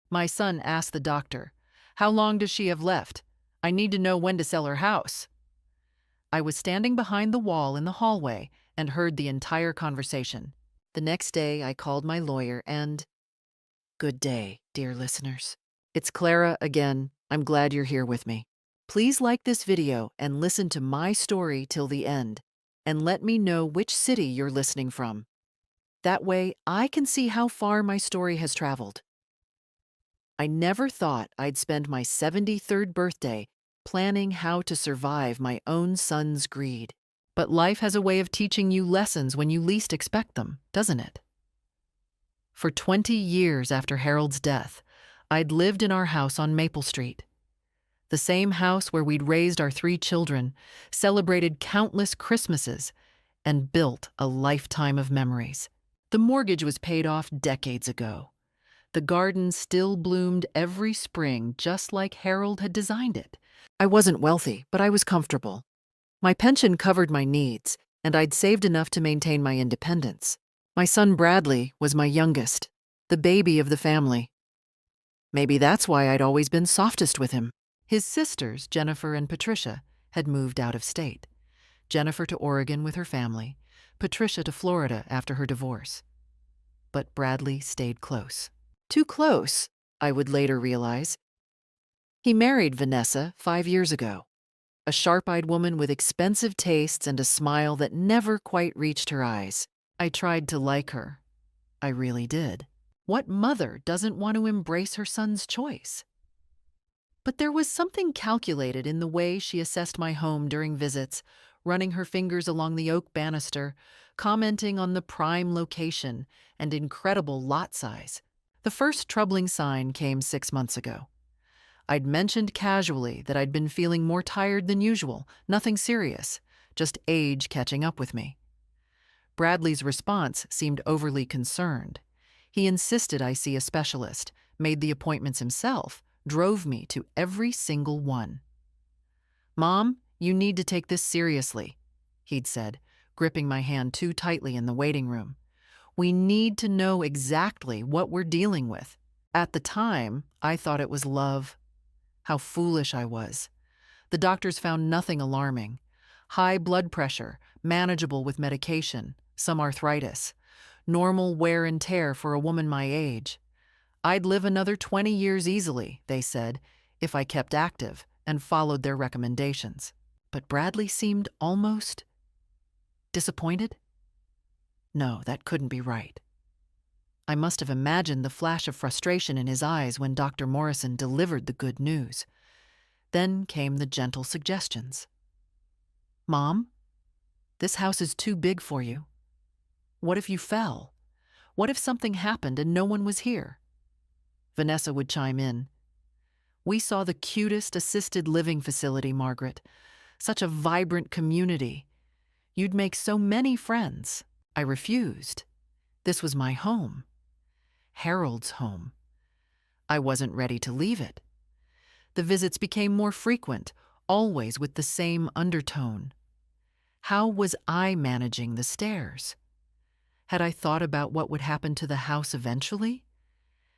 My son asked the doctor, "How long does she have left? I need to know when to sell her house." I was standing behind the wall in the hallway and heard the entire conversation. The next day, I called my lawyer and, good day, dear listeners. It's Clara again. I'm glad you're here with me. Please like this video and listen to my story till the end, and let me know which city you're listening from. That way, I can see how far my story has traveled. I never thought I'd spend my 73rd birthday planning how to survive my own son's greed. But life has a way of teaching you lessons when you least expect them, doesn't it? For 20 years after Harold's death, I'd lived in our house on Maple Street. The same house where we'd raised our 3 children, celebrated countless Christmases, and built a lifetime of memories. The mortgage was paid off decades ago. The garden still bloomed every spring just like Harold had designed it. I wasn't wealthy, but I was comfortable. My pension covered my needs, and I'd saved enough to maintain my independence. My son Bradley was my youngest, the baby of the family. Maybe that's why I'd always been softest with him. His sisters, Jennifer and Patricia, had moved out of state. Jennifer to Oregon with her family, Patricia to Florida after her divorce. But Bradley stayed close. Too close, I would later realize. He married Vanessa 5 years ago, a sharp-eyed woman with expensive tastes and a smile that never quite reached her eyes. I tried to like her. I really did. What mother doesn't want to embrace her son's choice? But there was something calculated in the way she assessed my home during visits, running her fingers along the oak banister, commenting on the prime location and incredible lot size. The first troubling sign came 6 months ago. I'd mentioned casually that I'd been feeling more tired than usual, nothing serious, just age catching up with me. Bradley's response seemed overly concerned. He insisted I see a specialist, made the appointments himself, drove me to every single one. "Mom, you need to take this seriously," he'd said, gripping my hand too tightly in the waiting room. "We need to know exactly what we're dealing with." At the time, I thought it was love. How foolish I was. The doctors found nothing alarming. High blood pressure, manageable with medication, some arthritis. Normal wear and tear for a woman my age. I'd live another 20 years easily, they said, if I kept active and followed their recommendations. But Bradley seemed almost disappointed. No, that couldn't be right. I must have imagined the flash of frustration in his eyes when Dr. Morrison delivered the good news. Then came the gentle suggestions. "Mom, this house is too big for you. What if you fell? What if something happened and no one was here?" Vanessa would chime in. "We saw the cutest assisted living facility, Margaret. Such a vibrant community. You'd make so many friends." I refused. This was my home. Harold's home. I wasn't ready to leave it. The visits became more frequent, always with the same undertone. How was I managing the stairs? Had I thought about what would happen to the house eventually?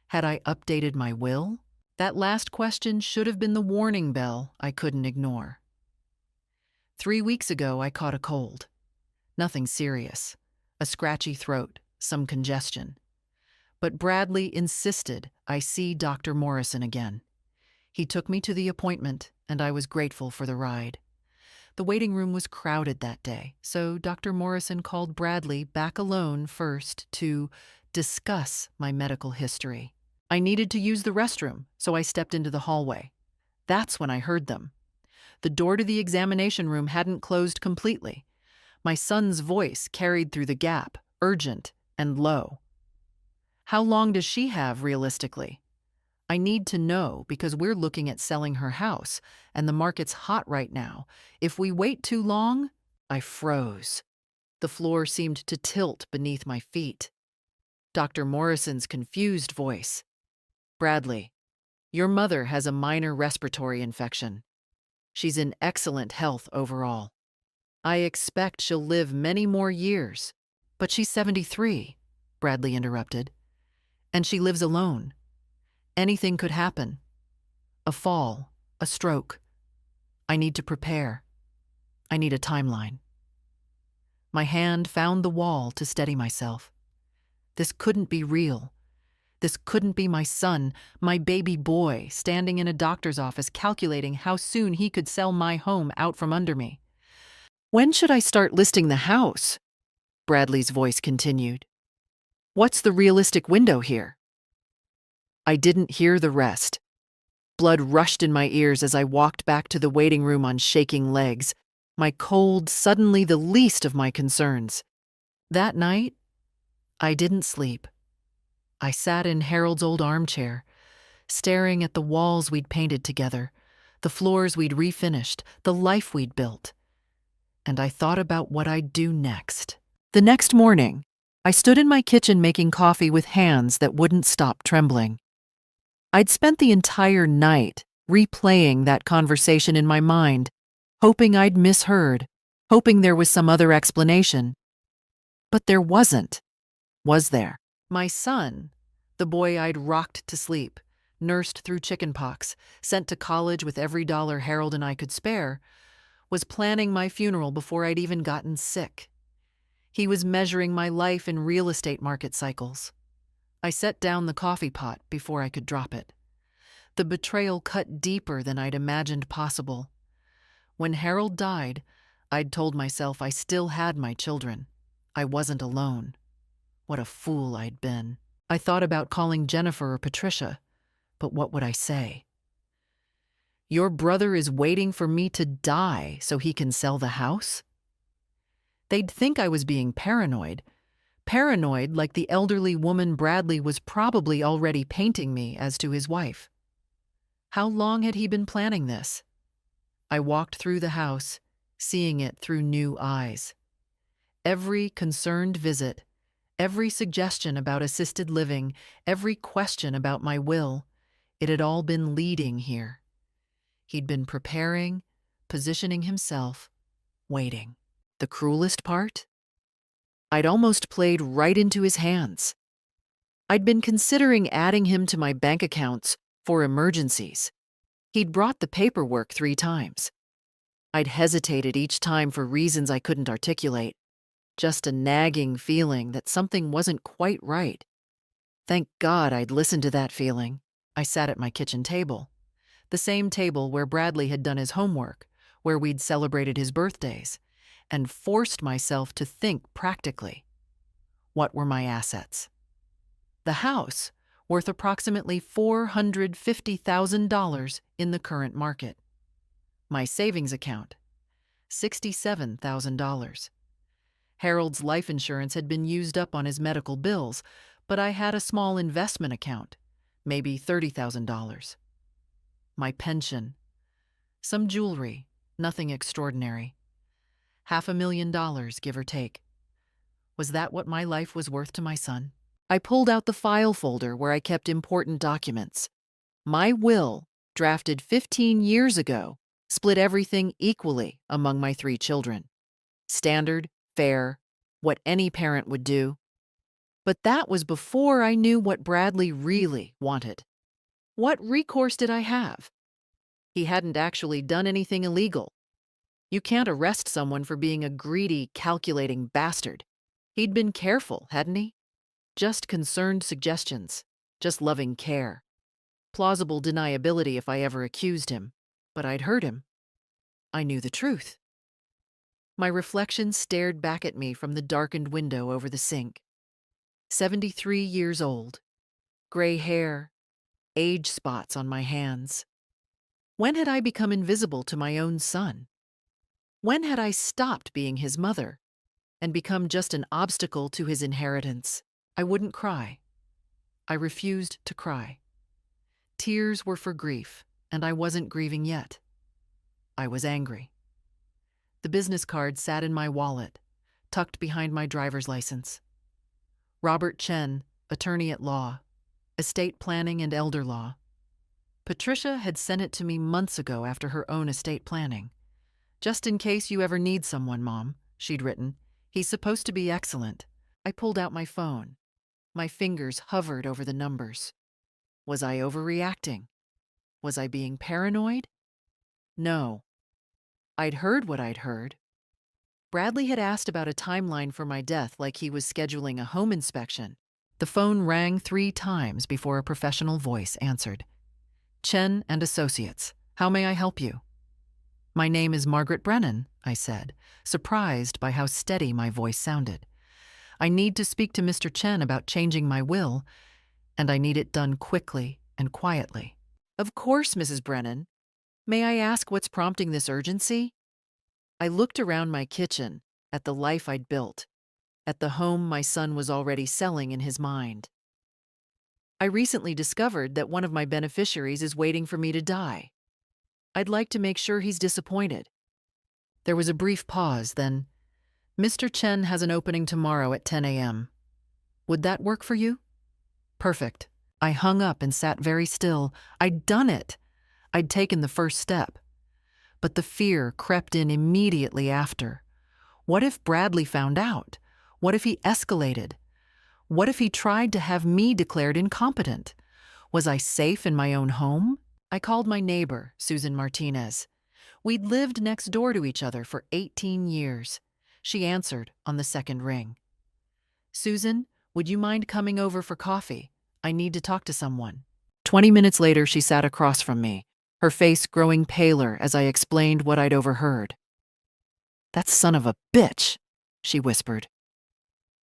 Had I updated my will? That last question should have been the warning bell I couldn't ignore. 3 weeks ago, I caught a cold. Nothing serious. A scratchy throat, some congestion. But Bradley insisted I see Dr. Morrison again. He took me to the appointment, and I was grateful for the ride. The waiting room was crowded that day, so Dr. Morrison called Bradley back alone first to discuss my medical history. I needed to use the restroom, so I stepped into the hallway. That's when I heard them. The door to the examination room hadn't closed completely. My son's voice carried through the gap, urgent and low. "How long does she have, realistically? I need to know because we're looking at selling her house, and the market's hot right now. If we wait too long..." I froze. The floor seemed to tilt beneath my feet. Dr. Morrison's confused voice. "Bradley, your mother has a minor respiratory infection. She's in excellent health overall. I expect she'll live many more years." "But she's 73, Bradley interrupted. "And she lives alone. Anything could happen. A fall, a stroke. I need to prepare. I need a timeline. My hand found the wall to steady myself. This couldn't be real. This couldn't be my son, my baby boy, standing in a doctor's office calculating how soon he could sell my home out from under me. When should I start listing the house? Bradley's voice continued. What's the realistic window here? I didn't hear the rest. Blood rushed in my ears as I walked back to the waiting room on shaking legs, my cold suddenly the least of my concerns. That night, I didn't sleep. I sat in Harold's old armchair, staring at the walls we'd painted together, the floors we'd refinished, the life we'd built. And I thought about what I'd do next. The next morning, I stood in my kitchen making coffee with hands that wouldn't stop trembling. I'd spent the entire night replaying that conversation in my mind, hoping I'd misheard, hoping there was some other explanation. But there wasn't, was there? My son, the boy I'd rocked to sleep, nursed through chickenpox, sent to college with every dollar Harold and I could spare, was planning my funeral before I'd even gotten sick. He was measuring my life in real estate market cycles. I set down the coffee pot before I could drop it. The betrayal cut deeper than I'd imagined possible. When Harold died, I'd told myself I still had my children. I wasn't alone. What a fool I'd been. I thought about calling Jennifer or Patricia, but what would I say? Your brother is waiting for me to die so he can sell the house? They'd think I was being paranoid. Paranoid like the elderly woman Bradley was probably already painting me as to his wife. How long had he been planning this? I walked through the house, seeing it through new eyes. Every concerned visit, every suggestion about assisted living, every question about my will, it had all been leading here. He'd been preparing, positioning himself, waiting. The cruelest part? I'd almost played right into his hands. I'd been considering adding him to my bank accounts for emergencies. He'd brought the paperwork 3 times. I'd hesitated each time for reasons I couldn't articulate, just a nagging feeling that something wasn't quite right. Thank God I'd listened to that feeling. I sat at my kitchen table, the same table where Bradley had done his homework, where we'd celebrated his birthdays, and forced myself to think practically. What were my assets? The house, worth approximately $450,000 in the current market. My savings account, $67,000. Harold's life insurance had been used up on his medical bills, but I had a small investment account, maybe $30,000. My pension, some jewelry, nothing extraordinary. $500,000, give or take. Was that what my life was worth to my son? I pulled out the file folder where I kept important documents. My will, drafted 15 years ago, split everything equally among my 3 children. Standard, fair, what any parent would do. But that was before I knew what Bradley really wanted. What recourse did I have? He hadn't actually done anything illegal. You can't arrest someone for being a greedy, calculating bastard. He'd been careful, hadn't he? Just concerned suggestions, just loving care. Plausible deniability if I ever accused him, but I'd heard him. I knew the truth. My reflection stared back at me from the darkened window over the sink. 73 years old, gray hair, age spots on my hands. When had I become invisible to my own son? When had I stopped being his mother and become just an obstacle to his inheritance? I wouldn't cry. I refused to cry. Tears were for grief, and I wasn't grieving yet. I was angry. The business card sat in my wallet, tucked behind my driver's license. Robert Chen, attorney at law, estate planning and elder law. Patricia had sent it to me months ago after her own estate planning. Just in case you ever need someone, Mom, she'd written. He's supposed to be excellent. I pulled out my phone. My fingers hovered over the numbers. Was I overreacting? Was I being paranoid? No. I'd heard what I'd heard. Bradley had asked about a timeline for my death like he was scheduling a home inspection. The phone rang 3 times before a professional voice answered. Chen and Associates, how may I help you? My name is Margaret Brennan, I said, surprised by how steady my voice sounded. I need to speak to Mr. Chen about changing my will, and I need it done quickly and quietly. Of course, Mrs. Brennan. May I ask what's prompting this urgency? I looked around my kitchen, at the life I'd built, at the home my son was already selling in his mind. I recently discovered that one of my beneficiaries is waiting for me to die. I'd like to make sure he's disappointed. There was a brief pause, then, Mr. Chen has an opening tomorrow at 10 a.m. Would that work for you? Perfect. I hung up and sat very still. I'd done it. I'd taken the first step. But the fear crept in immediately after. What if Bradley found out? What if he escalated? What if he tried to have me declared incompetent? Was I safe in my own home? I called my neighbor, Susan Martinez. We'd lived next door to each other for 18 years. She answered on the second ring. Susan, would you mind coming over for coffee? I need to talk to someone. 20 minutes later, she sat across from me, her face growing paler as I explained what I'd overheard. That son of a bitch, she whispered.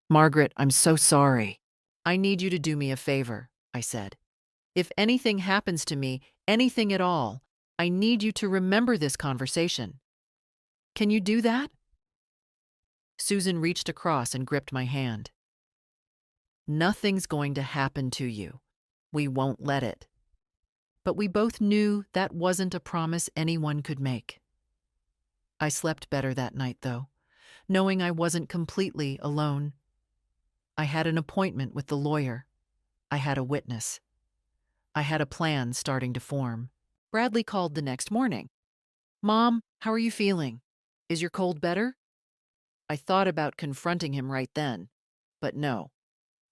Margaret, I'm so sorry. I need you to do me a favor, I said. If anything happens to me, anything at all, I need you to remember this conversation. Can you do that? Susan reached across and gripped my hand. Nothing's going to happen to you. We won't let it. But we both knew that wasn't a promise anyone could make. I slept better that night, though, knowing I wasn't completely alone. I had an appointment with the lawyer. I had a witness. I had a plan starting to form. Bradley called the next morning. Mom, how are you feeling? Is your cold better? I thought about confronting him right then, but no.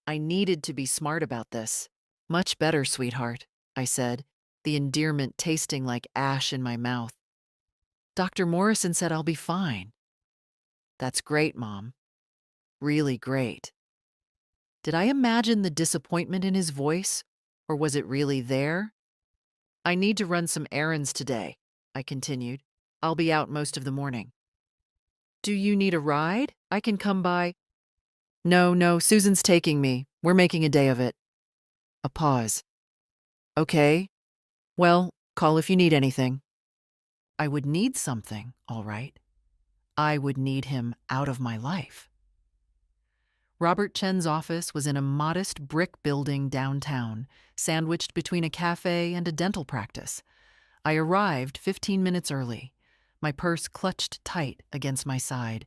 I needed to be smart about this. Much better, sweetheart, I said, the endearment tasting like ash in my mouth. Dr. Morrison said I'll be fine. That's great, Mom. Really great. Did I imagine the disappointment in his voice, or was it really there? I need to run some errands today, I continued. I'll be out most of the morning. Do you need a ride? I can come by. No, Susan's taking me. We're making a day of it. A pause. Okay. Well, call if you need anything. I would need something, all right. I would need him out of my life. Robert Chen's office was in a modest brick building downtown, sandwiched between a cafe and a dental practice. I arrived 15 minutes early, my purse clutched tight against my side,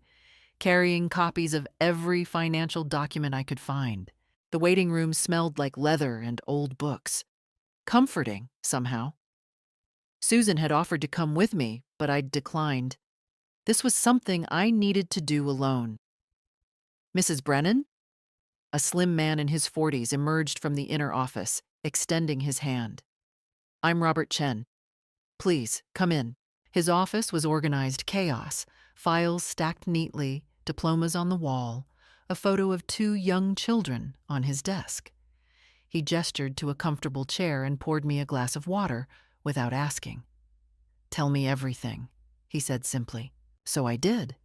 carrying copies of every financial document I could find. The waiting room smelled like leather and old books. Comforting, somehow. Susan had offered to come with me, but I'd declined. This was something I needed to do alone. Mrs. Brennan? A slim man in his 40s emerged from the inner office, extending his hand. I'm Robert Chen. Please, come in. His office was organized chaos, files stacked neatly, diplomas on the wall, a photo of 2 young children on his desk. He gestured to a comfortable chair and poured me a glass of water without asking. Tell me everything, he said simply. So I did.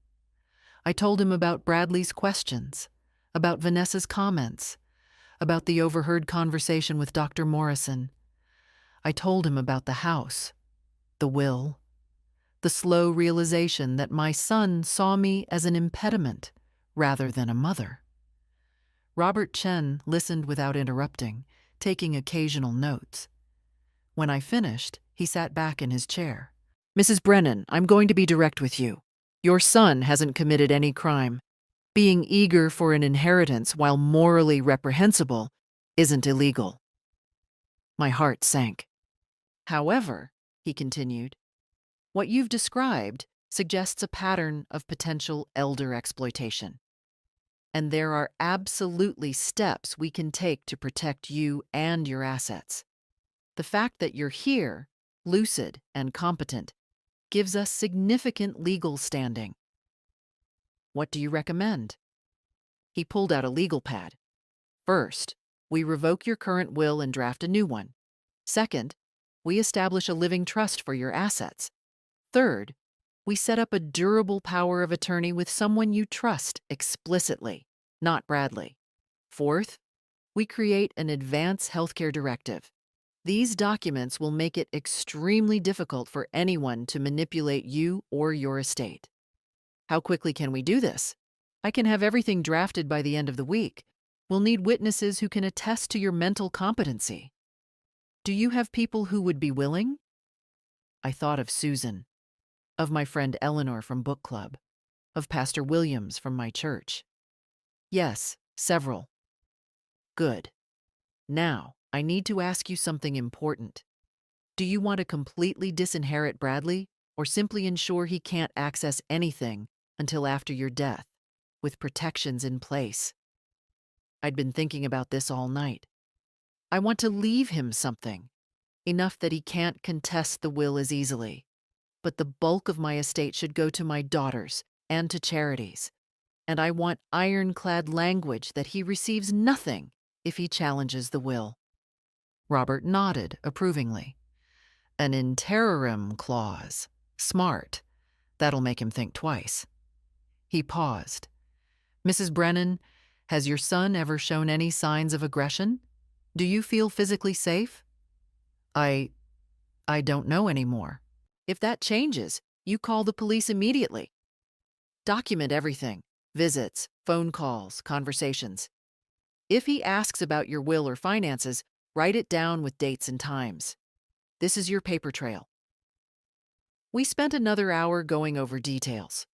I told him about Bradley's questions, about Vanessa's comments, about the overheard conversation with Dr. Morrison. I told him about the house, the will, the slow realization that my son saw me as an impediment rather than a mother. Robert Chen listened without interrupting, taking occasional notes. When I finished, he sat back in his chair. Mrs. Brennan, I'm going to be direct with you. Your son hasn't committed any crime. Being eager for an inheritance while morally reprehensible isn't illegal. My heart sank. However, he continued, what you've described suggests a pattern of potential elder exploitation. And there are absolutely steps we can take to protect you and your assets. The fact that you're here, lucid and competent, gives us significant legal standing. What do you recommend? He pulled out a legal pad. First, we revoke your current will and draft a new one. Second, we establish a living trust for your assets. Third, we set up a durable power of attorney with someone you trust explicitly, not Bradley. Fourth, we create an advance healthcare directive. These documents will make it extremely difficult for anyone to manipulate you or your estate. How quickly can we do this? I can have everything drafted by the end of the week. We'll need witnesses who can attest to your mental competency. Do you have people who would be willing? I thought of Susan, of my friend Eleanor from book club, of Pastor Williams from my church. Yes, several. Good. Now, I need to ask you something important. Do you want to completely disinherit Bradley, or simply ensure he can't access anything until after your death, with protections in place? I'd been thinking about this all night. I want to leave him something, enough that he can't contest the will as easily. But the bulk of my estate should go to my daughters and to charities. And I want ironclad language that he receives nothing if he challenges the will. Robert nodded approvingly. An interim clause. Smart. That'll make him think twice. He paused. Mrs. Brennan, has your son ever shown any signs of aggression? Do you feel physically safe? I don't know anymore. If that changes, you call the police immediately. Document everything: visits, phone calls, conversations. If he asks about your will or finances, write it down with dates and times. This is your paper trail. We spent another hour going over details.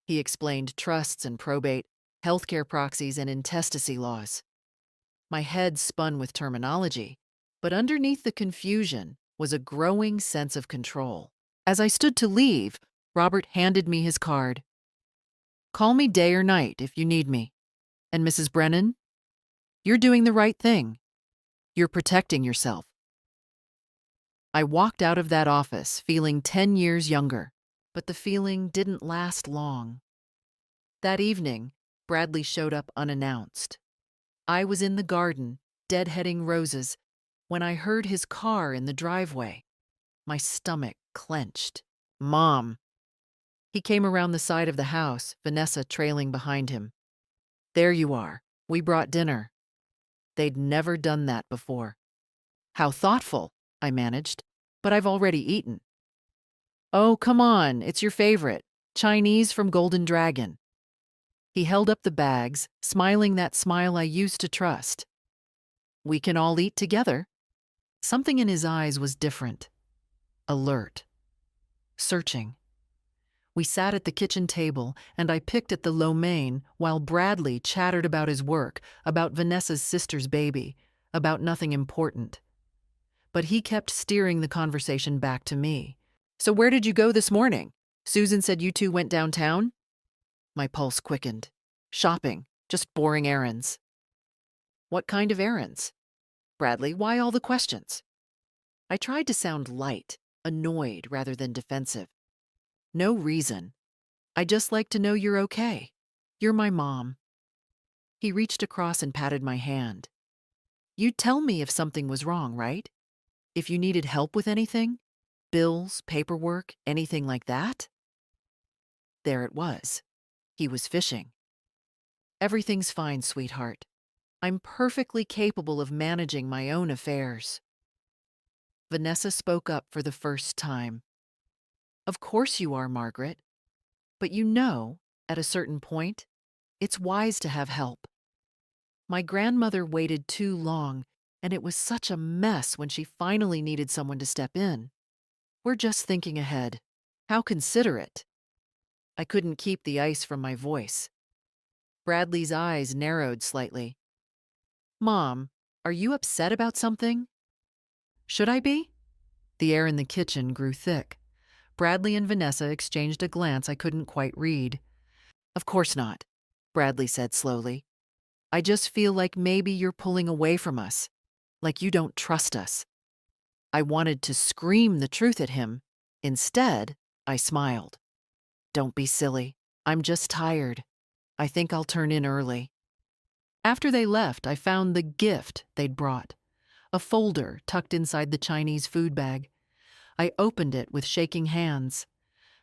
He explained trusts and probate, healthcare proxies, and intestacy laws. My head spun with terminology, but underneath the confusion was a growing sense of control. As I stood to leave, Robert handed me his card. Call me day or night if you need me. And Mrs. Brennan, you're doing the right thing. You're protecting yourself. I walked out of that office feeling 10 years younger, but the feeling didn't last long. That evening, Bradley showed up unannounced. I was in the garden, deadheading roses, when I heard his car in the driveway. My stomach clenched. Mom! He came around the side of the house, Vanessa trailing behind him. There you are. We brought dinner. They'd never done that before. How thoughtful, I managed, but I've already eaten. Oh, come on, it's your favorite, Chinese from Golden Dragon. He held up the bags, smiling that smile I used to trust. We can all eat together. Something in his eyes was different. Alert. Searching. We sat at the kitchen table, and I picked at the lo mein while Bradley chattered about his work, about Vanessa's sister's baby, about nothing important. But he kept steering the conversation back to me. So where did you go this morning? Susan said you two went downtown? My pulse quickened. Shopping, just boring errands. What kind of errands? Bradley, why all the questions? I tried to sound light, annoyed rather than defensive. No reason. I just like to know you're okay. You're my mom. He reached across and patted my hand. You'd tell me if something was wrong, right? If you needed help with anything? Bills, paperwork, anything like that? There it was. He was fishing. Everything's fine, sweetheart. I'm perfectly capable of managing my own affairs. Vanessa spoke up for the first time. Of course you are, Margaret. But you know, at a certain point, it's wise to have help. My grandmother waited too long, and it was such a mess when she finally needed someone to step in. We're just thinking ahead. How considerate. I couldn't keep the ice from my voice. Bradley's eyes narrowed slightly. Mom, are you upset about something? Should I be? The air in the kitchen grew thick. Bradley and Vanessa exchanged a glance I couldn't quite read. Of course not, Bradley said slowly. I just feel like maybe you're pulling away from us, like you don't trust us. I wanted to scream the truth at him. Instead, I smiled. "Don't be silly. I'm just tired. I think I'll turn in early." After they left, I found the gift they'd brought, a folder tucked inside the Chinese food bag. I opened it with shaking hands.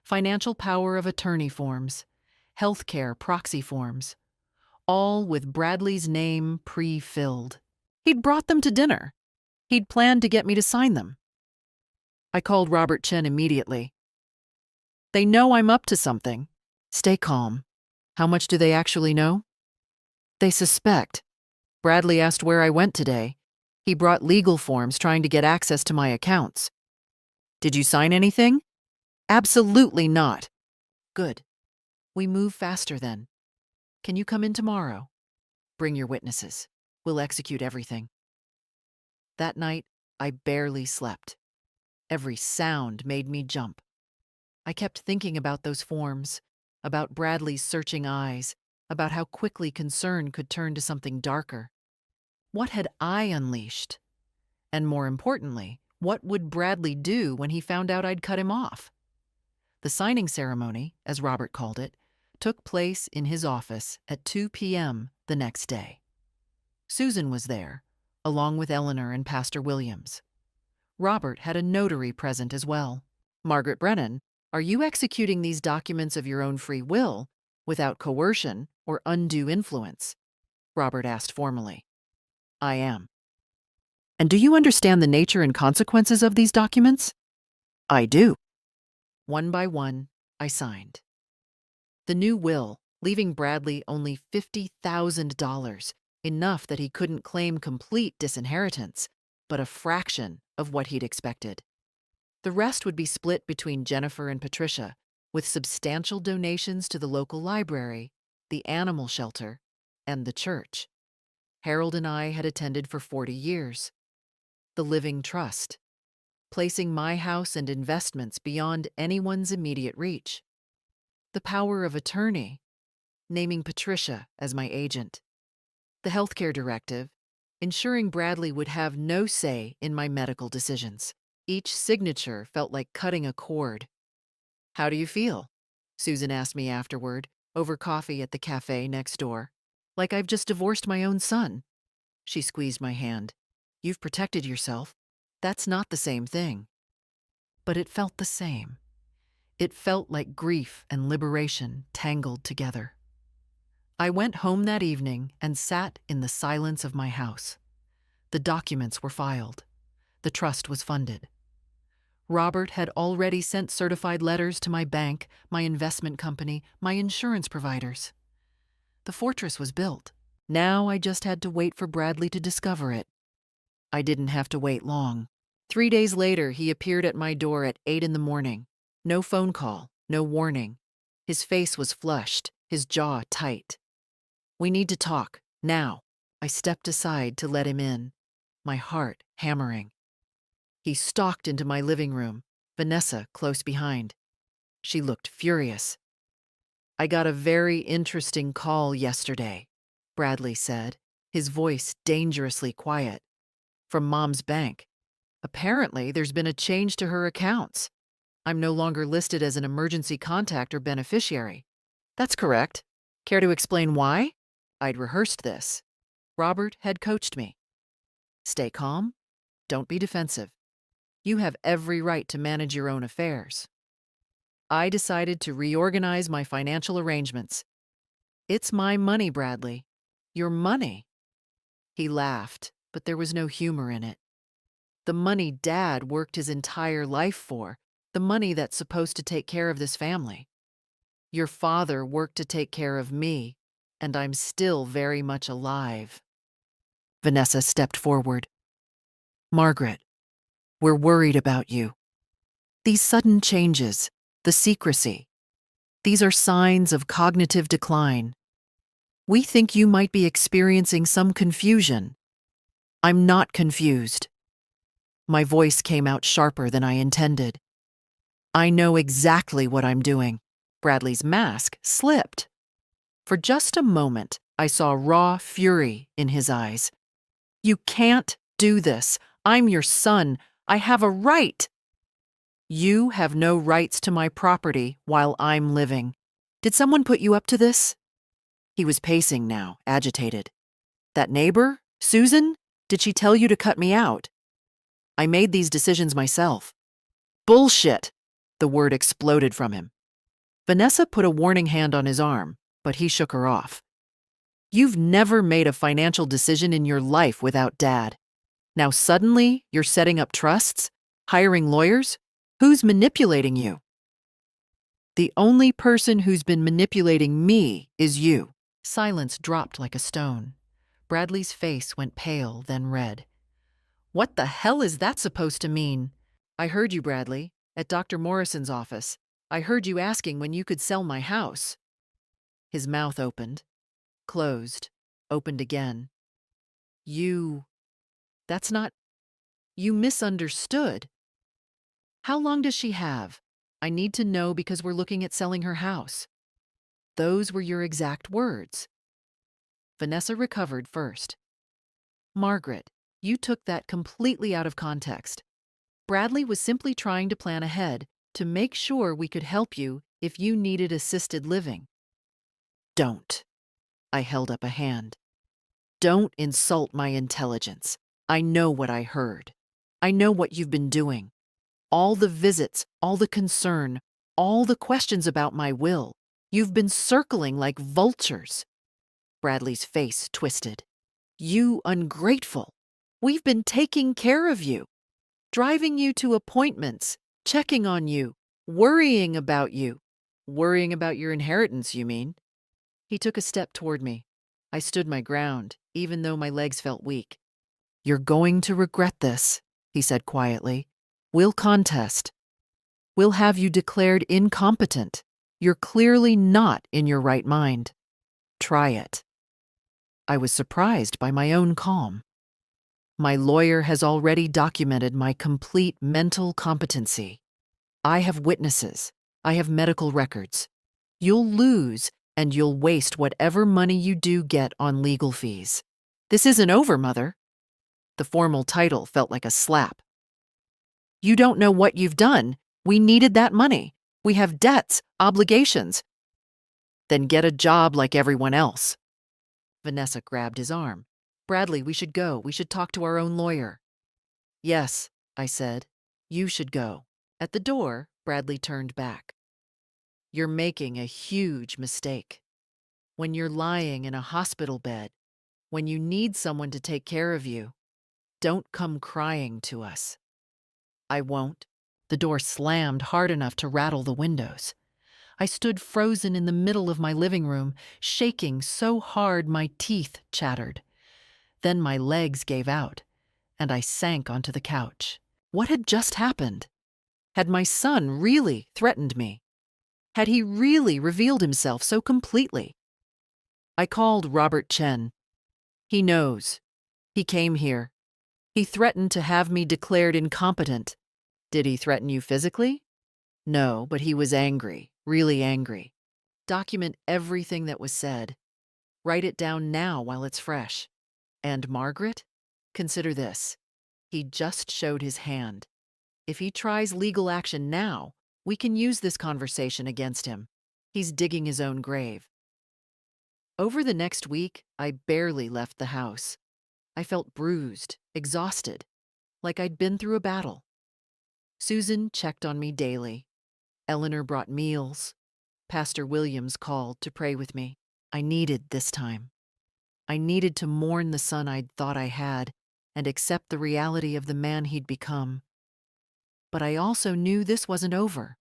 Financial power of attorney forms, healthcare proxy forms, all with Bradley's name pre-filled. He'd brought them to dinner. He'd planned to get me to sign them. I called Robert Chen immediately. "They know I'm up to something. Stay calm. How much do they actually know?" "They suspect. Bradley asked where I went today. He brought legal forms trying to get access to my accounts." "Did you sign anything?" "Absolutely not." "Good. We move faster then. Can you come in tomorrow? Bring your witnesses. We'll execute everything." That night, I barely slept. Every sound made me jump. I kept thinking about those forms, about Bradley's searching eyes, about how quickly concern could turn to something darker. What had I unleashed? And more importantly, what would Bradley do when he found out I'd cut him off? The signing ceremony, as Robert called it, took place in his office at 2 p.m. the next day. Susan was there, along with Eleanor and Pastor Williams. Robert had a notary present as well. "Margaret Brennan, are you executing these documents of your own free will, without coercion or undue influence?" Robert asked formally. "I am." "And do you understand the nature and consequences of these documents?" "I do." One by one, I signed. The new will, leaving Bradley only $50,000, enough that he couldn't claim complete disinheritance, but a fraction of what he'd expected. The rest would be split between Jennifer and Patricia, with substantial donations to the local library, the animal shelter, and the church Harold and I had attended for 40 years. The Living Trust, placing my house and investments beyond anyone's immediate reach. The power of attorney, naming Patricia as my agent. The healthcare directive, ensuring Bradley would have no say in my medical decisions. Each signature felt like cutting a cord. "How do you feel?" Susan asked me afterward, over coffee at the cafe next door. "Like I've just divorced my own son." She squeezed my hand. "You've protected yourself. That's not the same thing." But it felt the same. It felt like grief and liberation tangled together. I went home that evening and sat in the silence of my house. The documents were filed. The trust was funded. Robert had already sent certified letters to my bank, my investment company, my insurance providers. The fortress was built. Now I just had to wait for Bradley to discover it. I didn't have to wait long. 3 days later, he appeared at my door at 8 in the morning. No phone call, no warning. His face was flushed, his jaw tight. "We need to talk, now." I stepped aside to let him in, my heart hammering. He stalked into my living room, Vanessa close behind. She looked furious. "I got a very interesting call yesterday," Bradley said, his voice dangerously quiet. "From Mom's bank. Apparently, there's been a change to her accounts. I'm no longer listed as an emergency contact or beneficiary." "That's correct. Care to explain why?" I'd rehearsed this. Robert had coached me. "Stay calm. Don't be defensive. You have every right to manage your own affairs." I decided to reorganize my financial arrangements. "It's my money, Bradley. Your money." He laughed, but there was no humor in it. "The money Dad worked his entire life for, the money that's supposed to take care of this family. Your father worked to take care of me, and I'm still very much alive." Vanessa stepped forward. "Margaret, we're worried about you. These sudden changes, the secrecy, these are signs of cognitive decline. We think you might be experiencing some confusion." "I'm not confused." My voice came out sharper than I intended. "I know exactly what I'm doing." Bradley's mask slipped. For just a moment, I saw raw fury in his eyes. "You can't do this. I'm your son. I have a right. You have no rights to my property while I'm living. Did someone put you up to this? He was pacing now, agitated. That neighbor, Susan? Did she tell you to cut me out? I made these decisions myself. Bullshit! The word exploded from him. Vanessa put a warning hand on his arm, but he shook her off. You've never made a financial decision in your life without Dad. Now suddenly you're setting up trusts? Hiring lawyers? Who's manipulating you? The only person who's been manipulating me is you. Silence dropped like a stone. Bradley's face went pale, then red. What the hell is that supposed to mean? I heard you, Bradley, at Dr. Morrison's office. I heard you asking when you could sell my house. His mouth opened, closed, opened again. That's not. You misunderstood. How long does she have? I need to know because we're looking at selling her house. Those were your exact words. Vanessa recovered first. Margaret, you took that completely out of context. Bradley was simply trying to plan ahead to make sure we could help you if you needed assisted living. Don't. I held up a hand. Don't insult my intelligence. I know what I heard. I know what you've been doing. All the visits, all the concern, all the questions about my will. You've been circling like vultures. Bradley's face twisted. You ungrateful. We've been taking care of you, driving you to appointments, checking on you, worrying about you. Worrying about your inheritance, you mean? He took a step toward me. I stood my ground, even though my legs felt weak. You're going to regret this, he said quietly. We'll contest. We'll have you declared incompetent. You're clearly not in your right mind. Try it. I was surprised by my own calm. My lawyer has already documented my complete mental competency. I have witnesses. I have medical records. You'll lose, and you'll waste whatever money you do get on legal fees. This isn't over, Mother. The formal title felt like a slap. You don't know what you've done. We needed that money. We have debts, obligations. Then get a job like everyone else. Vanessa grabbed his arm. Bradley, we should go. We should talk to our own lawyer. Yes, I said. You should go. At the door, Bradley turned back. You're making a huge mistake. When you're lying in a hospital bed, when you need someone to take care of you, don't come crying to us. I won't. The door slammed hard enough to rattle the windows. I stood frozen in the middle of my living room, shaking so hard my teeth chattered. Then my legs gave out, and I sank onto the couch. What had just happened? Had my son really threatened me? Had he really revealed himself so completely? I called Robert Chen. He knows. He came here. He threatened to have me declared incompetent. Did he threaten you physically? No, but he was angry, really angry. Document everything that was said. Write it down now while it's fresh. And Margaret? Consider this. He just showed his hand. If he tries legal action now, we can use this conversation against him. He's digging his own grave. Over the next week, I barely left the house. I felt bruised, exhausted, like I'd been through a battle. Susan checked on me daily. Eleanor brought meals. Pastor Williams called to pray with me. I needed this time. I needed to mourn the son I'd thought I had and accept the reality of the man he'd become. But I also knew this wasn't over.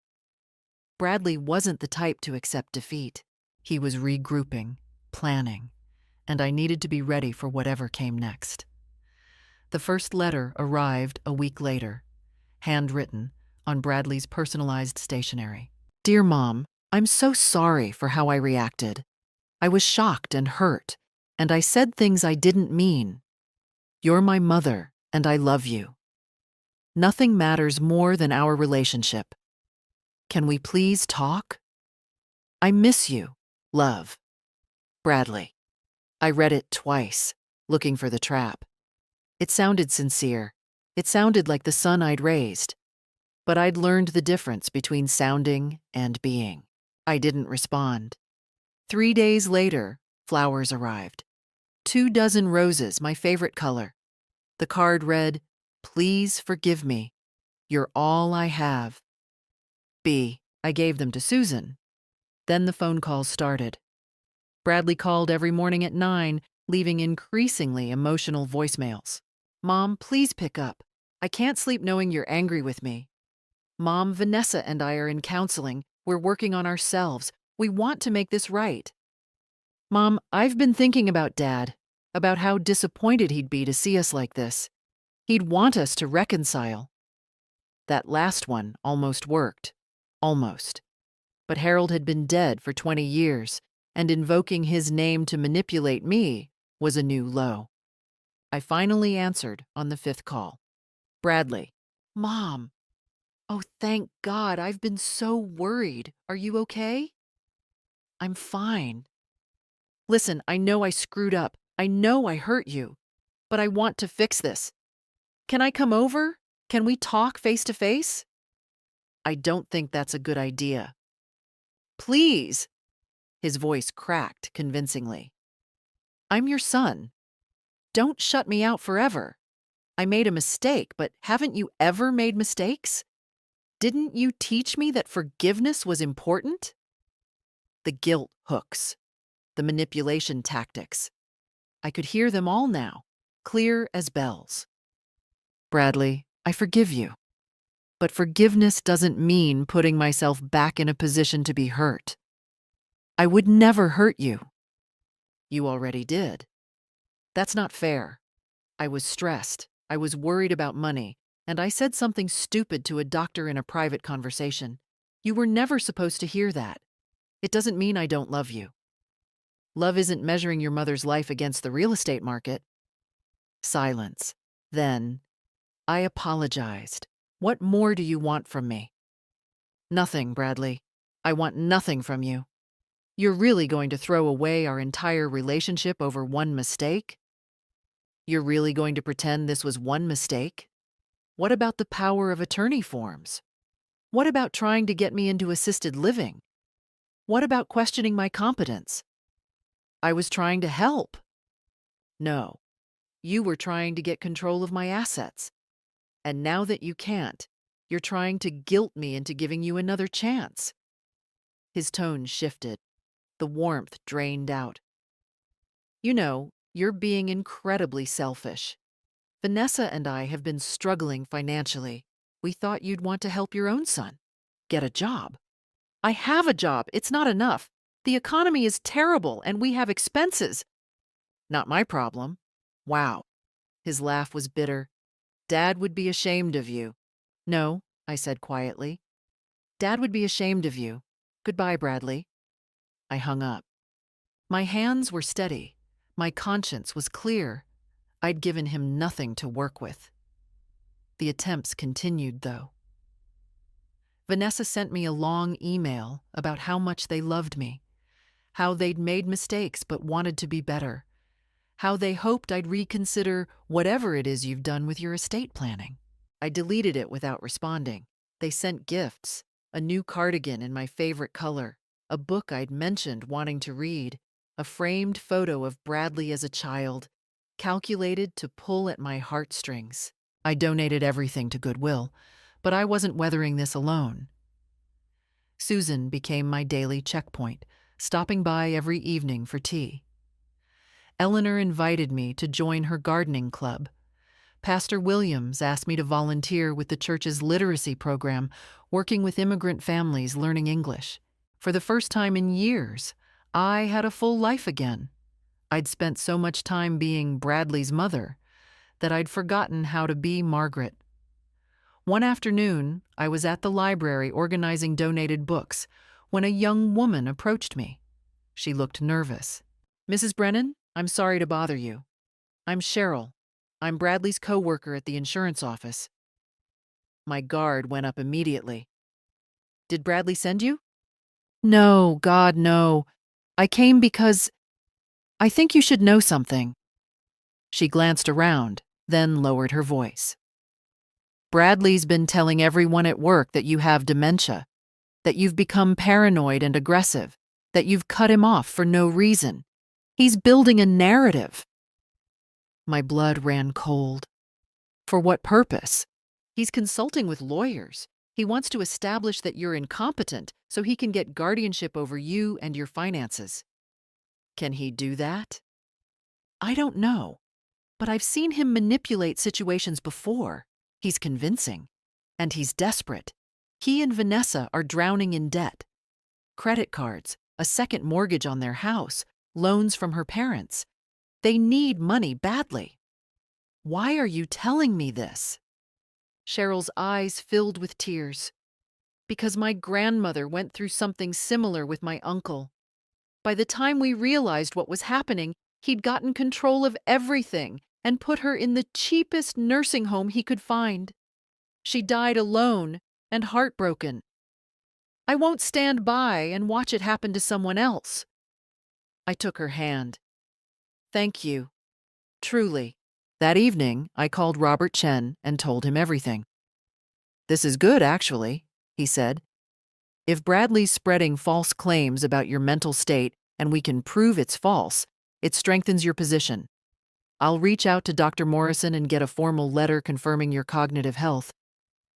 Bradley wasn't the type to accept defeat. He was regrouping, planning, and I needed to be ready for whatever came next. The first letter arrived a week later, handwritten, on Bradley's personalized stationery. Dear Mom, I'm so sorry for how I reacted. I was shocked and hurt, and I said things I didn't mean. You're my mother, and I love you. Nothing matters more than our relationship. Can we please talk? I miss you. Love. Bradley. I read it twice, looking for the trap. It sounded sincere. It sounded like the son I'd raised, but I'd learned the difference between sounding and being. I didn't respond. 3 days later, flowers arrived. 24 roses, my favorite color. The card read, "Please forgive me. You're all I have." I gave them to Susan. Then the phone calls started. Bradley called every morning at 9, leaving increasingly emotional voicemails. "Mom, please pick up. I can't sleep knowing you're angry with me. Mom, Vanessa and I are in counseling. We're working on ourselves. We want to make this right. Mom, I've been thinking about Dad, about how disappointed he'd be to see us like this. He'd want us to reconcile." That last one almost worked. Almost. But Harold had been dead for 20 years, and invoking his name to manipulate me was a new low. I finally answered on the 5th call. "Bradley." "Mom." "Oh, thank God, I've been so worried. Are you okay?" "I'm fine." "Listen, I know I screwed up. I know I hurt you. But I want to fix this. Can I come over? Can we talk face to face?" "I don't think that's a good idea." "Please." His voice cracked convincingly. "I'm your son. Don't shut me out forever. I made a mistake, but haven't you ever made mistakes? Didn't you teach me that forgiveness was important?" The guilt hooks, the manipulation tactics. I could hear them all now, clear as bells. "Bradley, I forgive you. But forgiveness doesn't mean putting myself back in a position to be hurt. I would never hurt you." "You already did." "That's not fair. I was stressed. I was worried about money, and I said something stupid to a doctor in a private conversation. You were never supposed to hear that. It doesn't mean I don't love you. Love isn't measuring your mother's life against the real estate market." Silence. Then, I apologized. "What more do you want from me?" "Nothing, Bradley. I want nothing from you. You're really going to throw away our entire relationship over one mistake? You're really going to pretend this was one mistake? What about the power of attorney forms? What about trying to get me into assisted living? What about questioning my competence? I was trying to help." "No, you were trying to get control of my assets. And now that you can't, you're trying to guilt me into giving you another chance." His tone shifted. The warmth drained out. "You know, you're being incredibly selfish. Vanessa and I have been struggling financially. We thought you'd want to help your own son. Get a job." "I have a job. It's not enough. The economy is terrible and we have expenses." "Not my problem." "Wow." His laugh was bitter. "Dad would be ashamed of you." "No," I said quietly. "Dad would be ashamed of you. Goodbye, Bradley." I hung up. My hands were steady. My conscience was clear. I'd given him nothing to work with. The attempts continued, though. Vanessa sent me a long email about how much they loved me, how they'd made mistakes but wanted to be better, how they hoped I'd reconsider whatever it is you've done with your estate planning. I deleted it without responding. They sent gifts, a new cardigan in my favorite color, a book I'd mentioned wanting to read, a framed photo of Bradley as a child, calculated to pull at my heartstrings. I donated everything to Goodwill, but I wasn't weathering this alone. Susan became my daily checkpoint, stopping by every evening for tea. Eleanor invited me to join her gardening club. Pastor Williams asked me to volunteer with the church's literacy program, working with immigrant families learning English. For the first time in years, I had a full life again. I'd spent so much time being Bradley's mother that I'd forgotten how to be Margaret. One afternoon, I was at the library organizing donated books when a young woman approached me. She looked nervous. "Mrs. Brennan, I'm sorry to bother you. I'm Cheryl. I'm Bradley's co-worker at the insurance office." My guard went up immediately. "Did Bradley send you?" "No, God, no. I came because I think you should know something." She glanced around, then lowered her voice. Bradley's been telling everyone at work that you have dementia, that you've become paranoid and aggressive, that you've cut him off for no reason. He's building a narrative. My blood ran cold. For what purpose? He's consulting with lawyers. He wants to establish that you're incompetent so he can get guardianship over you and your finances. Can he do that? I don't know, but I've seen him manipulate situations before. He's convincing, and he's desperate. He and Vanessa are drowning in debt. Credit cards, a second mortgage on their house, loans from her parents. They need money badly. Why are you telling me this? Cheryl's eyes filled with tears. Because my grandmother went through something similar with my uncle. By the time we realized what was happening, he'd gotten control of everything and put her in the cheapest nursing home he could find. She died alone and heartbroken. I won't stand by and watch it happen to someone else. I took her hand. Thank you. Truly. That evening, I called Robert Chen and told him everything. This is good, actually, he said. If Bradley's spreading false claims about your mental state and we can prove it's false, it strengthens your position. I'll reach out to Dr. Morrison and get a formal letter confirming your cognitive health.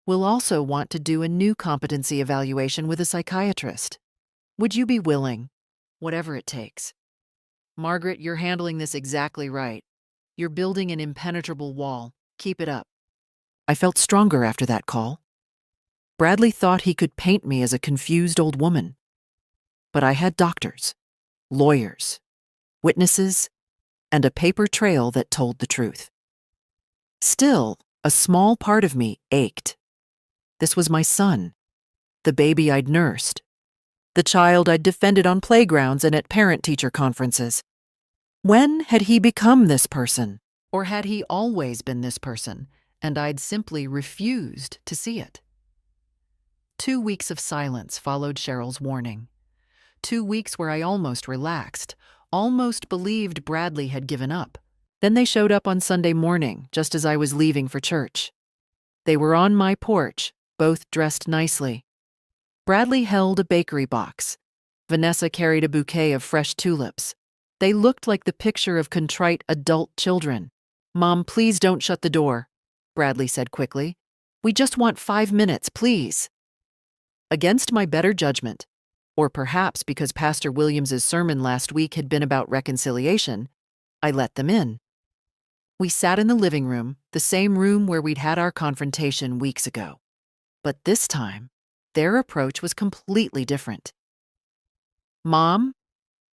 We'll also want to do a new competency evaluation with a psychiatrist. Would you be willing? Whatever it takes. Margaret, you're handling this exactly right. You're building an impenetrable wall. Keep it up. I felt stronger after that call. Bradley thought he could paint me as a confused old woman. But I had doctors, lawyers, witnesses, and a paper trail that told the truth. Still, a small part of me ached. This was my son, the baby I'd nursed, the child I'd defended on playgrounds and at parent-teacher conferences. When had he become this person? Or had he always been this person, and I'd simply refused to see it? 2 weeks of silence followed Cheryl's warning. 2 weeks where I almost relaxed, almost believed Bradley had given up. Then they showed up on Sunday morning, just as I was leaving for church. They were on my porch, both dressed nicely. Bradley held a bakery box. Vanessa carried a bouquet of fresh tulips. They looked like the picture of contrite adult children. Mom, please don't shut the door, Bradley said quickly. We just want 5 minutes, please. Against my better judgment, or perhaps because Pastor Williams's sermon last week had been about reconciliation, I let them in. We sat in the living room, the same room where we'd had our confrontation weeks ago. But this time, their approach was completely different. Mom,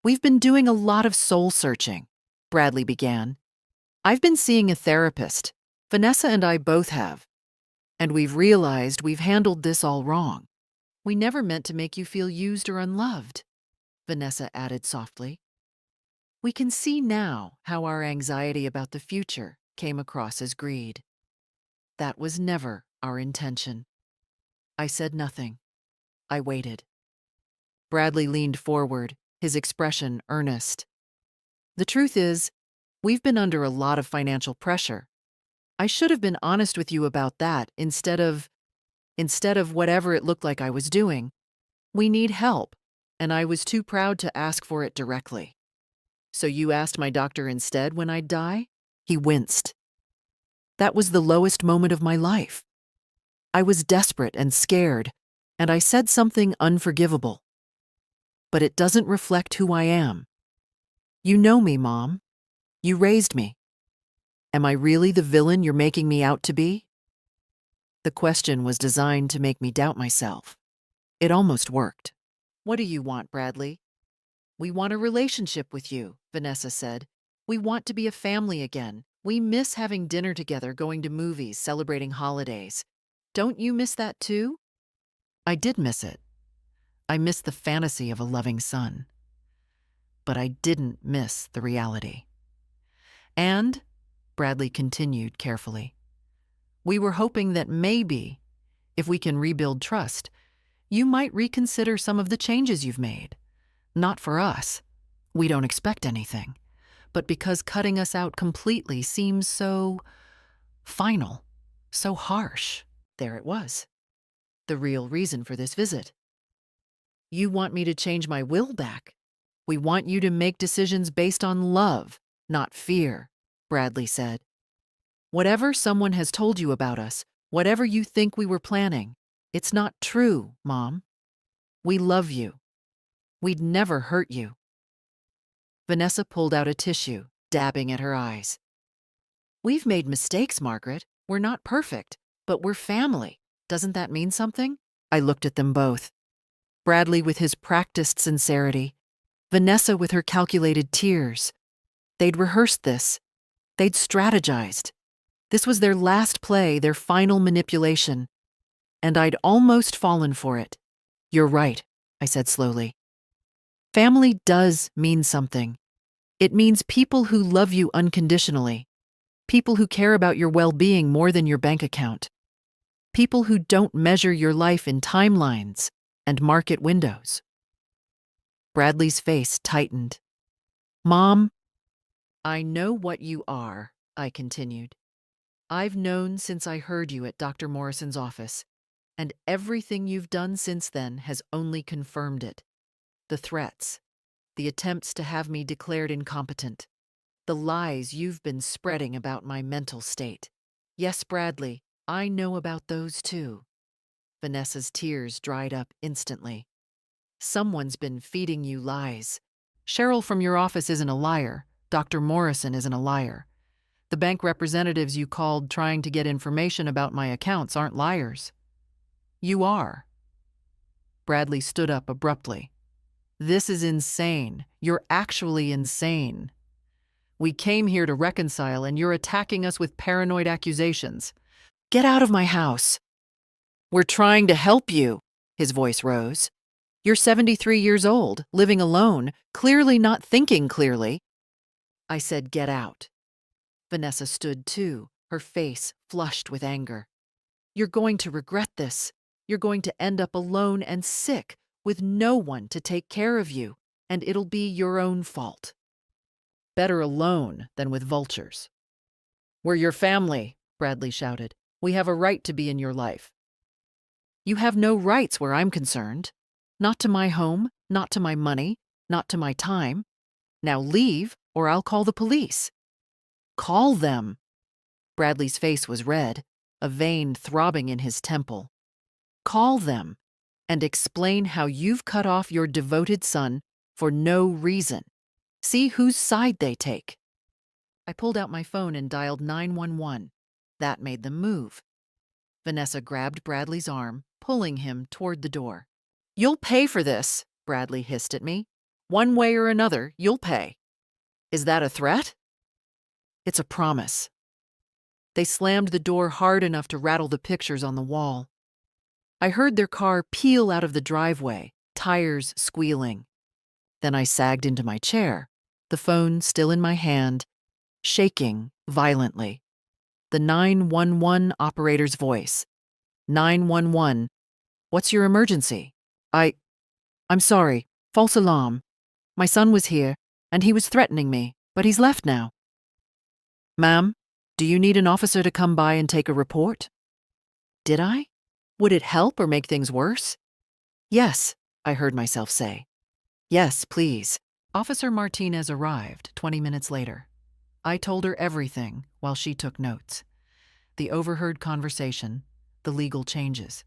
we've been doing a lot of soul searching, Bradley began. I've been seeing a therapist. Vanessa and I both have. And we've realized we've handled this all wrong. We never meant to make you feel used or unloved, Vanessa added softly. We can see now how our anxiety about the future came across as greed. That was never our intention. I said nothing. I waited. Bradley leaned forward, his expression earnest. The truth is, we've been under a lot of financial pressure. I should have been honest with you about that instead of whatever it looked like I was doing. We need help, and I was too proud to ask for it directly. So you asked my doctor instead when I'd die? He winced. That was the lowest moment of my life. I was desperate and scared, and I said something unforgivable. But it doesn't reflect who I am. You know me, Mom. You raised me. Am I really the villain you're making me out to be? The question was designed to make me doubt myself. It almost worked. What do you want, Bradley? We want a relationship with you, Vanessa said. We want to be a family again. We miss having dinner together, going to movies, celebrating holidays. Don't you miss that too? I did miss it. I missed the fantasy of a loving son. But I didn't miss the reality. And, Bradley continued carefully, we were hoping that maybe, if we can rebuild trust, you might reconsider some of the changes you've made. Not for us. We don't expect anything. But because cutting us out completely seems so final, so harsh. There it was. The real reason for this visit. You want me to change my will back. We want you to make decisions based on love, not fear, Bradley said. Whatever someone has told you about us, whatever you think we were planning, it's not true, Mom. We love you. We'd never hurt you. Vanessa pulled out a tissue, dabbing at her eyes. We've made mistakes, Margaret. We're not perfect, but we're family. Doesn't that mean something? I looked at them both. Bradley with his practiced sincerity, Vanessa with her calculated tears. They'd rehearsed this. They'd strategized. This was their last play, their final manipulation. And I'd almost fallen for it. You're right, I said slowly. Family does mean something. It means people who love you unconditionally. People who care about your well-being more than your bank account. People who don't measure your life in timelines and market windows. Bradley's face tightened. Mom, I know what you are, I continued. I've known since I heard you at Dr. Morrison's office, and everything you've done since then has only confirmed it. The threats, the attempts to have me declared incompetent, the lies you've been spreading about my mental state. Yes, Bradley, I know about those too. Vanessa's tears dried up instantly. Someone's been feeding you lies. Cheryl from your office isn't a liar. Dr. Morrison isn't a liar. The bank representatives you called trying to get information about my accounts aren't liars. You are. Bradley stood up abruptly. This is insane. You're actually insane. We came here to reconcile, and you're attacking us with paranoid accusations. Get out of my house. We're trying to help you, his voice rose. You're 73 years old, living alone, clearly not thinking clearly. I said, get out. Vanessa stood too, her face flushed with anger. You're going to regret this. You're going to end up alone and sick, with no one to take care of you, and it'll be your own fault. Better alone than with vultures. We're your family, Bradley shouted. We have a right to be in your life. You have no rights where I'm concerned. Not to my home, not to my money, not to my time. Now leave, or I'll call the police. Call them. Bradley's face was red, a vein throbbing in his temple. Call them and explain how you've cut off your devoted son for no reason. See whose side they take. I pulled out my phone and dialed 911. That made them move. Vanessa grabbed Bradley's arm, pulling him toward the door. You'll pay for this, Bradley hissed at me. One way or another, you'll pay. Is that a threat? It's a promise. They slammed the door hard enough to rattle the pictures on the wall. I heard their car peel out of the driveway, tires squealing. Then I sagged into my chair, the phone still in my hand, shaking violently. The 911 operator's voice. 911. What's your emergency? I'm sorry. False alarm. My son was here, and he was threatening me, but he's left now. Ma'am, do you need an officer to come by and take a report? Did I? Would it help or make things worse? Yes, I heard myself say. Yes, please. Officer Martinez arrived 20 minutes later. I told her everything while she took notes. The overheard conversation, the legal changes,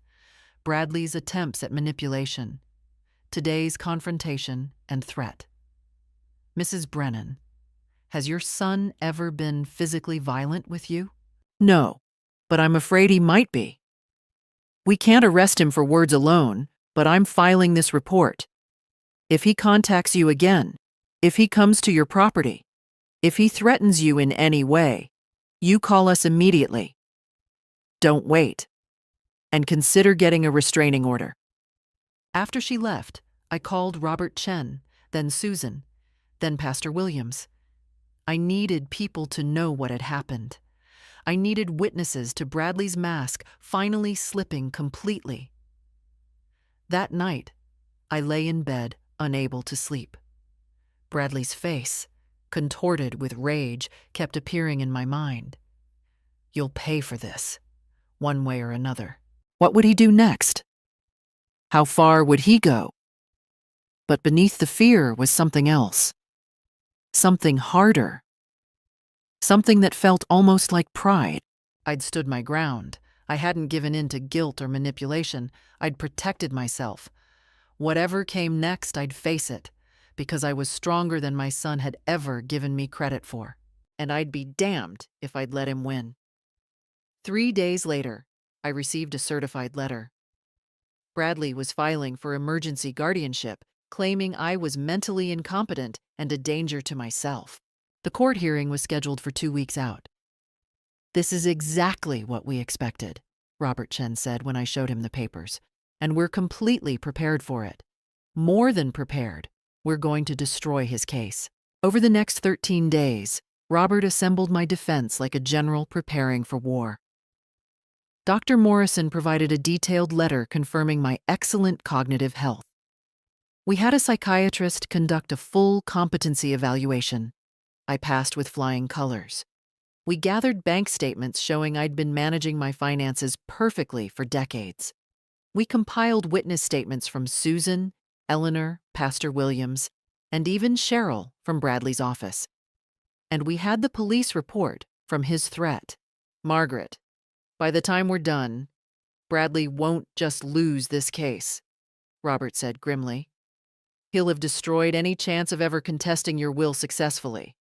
Bradley's attempts at manipulation, today's confrontation and threat. Mrs. Brennan, has your son ever been physically violent with you? No, but I'm afraid he might be. We can't arrest him for words alone, but I'm filing this report. If he contacts you again, if he comes to your property, if he threatens you in any way, you call us immediately. Don't wait. And consider getting a restraining order. After she left, I called Robert Chen, then Susan, then Pastor Williams. I needed people to know what had happened. I needed witnesses to Bradley's mask finally slipping completely. That night, I lay in bed, unable to sleep. Bradley's face, contorted with rage, kept appearing in my mind. You'll pay for this, one way or another. What would he do next? How far would he go? But beneath the fear was something else. Something harder. Something that felt almost like pride. I'd stood my ground. I hadn't given in to guilt or manipulation. I'd protected myself. Whatever came next, I'd face it, because I was stronger than my son had ever given me credit for. And I'd be damned if I'd let him win. 3 days later, I received a certified letter. Bradley was filing for emergency guardianship, claiming I was mentally incompetent and a danger to myself. The court hearing was scheduled for 2 weeks out. "This is exactly what we expected," Robert Chen said when I showed him the papers, "and we're completely prepared for it. More than prepared, we're going to destroy his case." Over the next 13 days, Robert assembled my defense like a general preparing for war. Dr. Morrison provided a detailed letter confirming my excellent cognitive health. We had a psychiatrist conduct a full competency evaluation. I passed with flying colors. We gathered bank statements showing I'd been managing my finances perfectly for decades. We compiled witness statements from Susan, Eleanor, Pastor Williams, and even Cheryl from Bradley's office. And we had the police report from his threat. "Margaret, by the time we're done, Bradley won't just lose this case," Robert said grimly. "He'll have destroyed any chance of ever contesting your will successfully.